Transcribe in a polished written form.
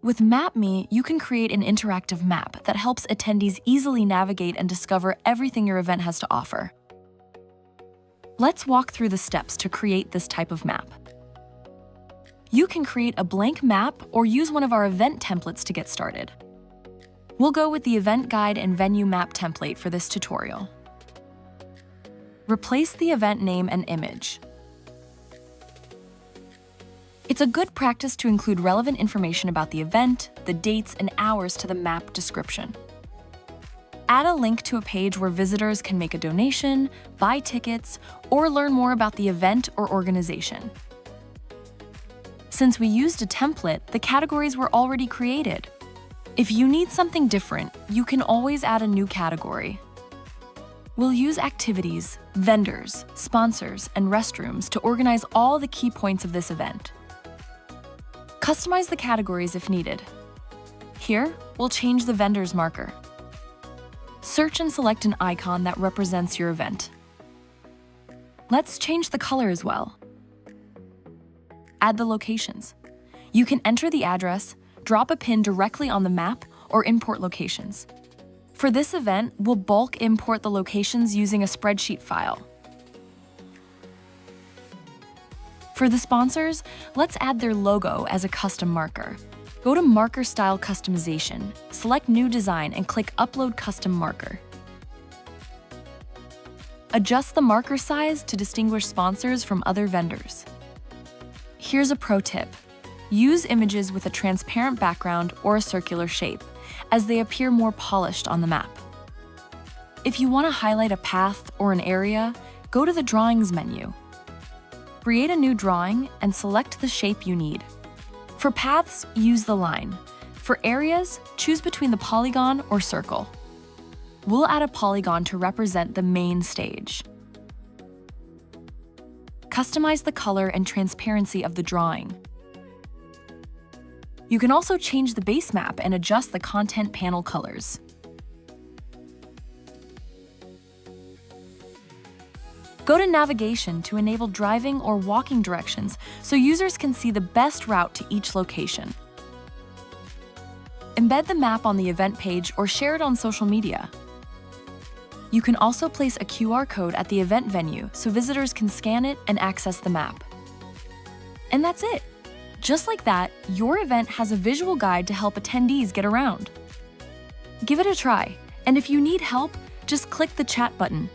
With Mapme, you can create an interactive map that helps attendees easily navigate and discover everything your event has to offer. Let's walk through the steps to create this type of map. You can create a blank map or use one of our event templates to get started. We'll go with the event guide and venue map template for this tutorial. Replace the event name and image. It's a good practice to include relevant information about the event, the dates, and hours to the map description. Add a link to a page where visitors can make a donation, buy tickets, or learn more about the event or organization. Since we used a template, the categories were already created. If you need something different, you can always add a new category. We'll use activities, vendors, sponsors, and restrooms to organize all the key points of this event. Customize the categories if needed. Here, we'll change the vendor's marker. Search and select an icon that represents your event. Let's change the color as well. Add the locations. You can enter the address, drop a pin directly on the map, or import locations. For this event, we'll bulk import the locations using a spreadsheet file. For the sponsors, let's add their logo as a custom marker. Go to Marker Style Customization, select New Design, and click Upload Custom Marker. Adjust the marker size to distinguish sponsors from other vendors. Here's a pro tip. Use images with a transparent background or a circular shape, as they appear more polished on the map. If you want to highlight a path or an area, go to the Drawings menu. Create a new drawing and select the shape you need. For paths, use the line. For areas, choose between the polygon or circle. We'll add a polygon to represent the main stage. Customize the color and transparency of the drawing. You can also change the base map and adjust the content panel colors. Go to Navigation to enable driving or walking directions so users can see the best route to each location. Embed the map on the event page or share it on social media. You can also place a QR code at the event venue so visitors can scan it and access the map. And that's it. Just like that, your event has a visual guide to help attendees get around. Give it a try, and if you need help, just click the chat button.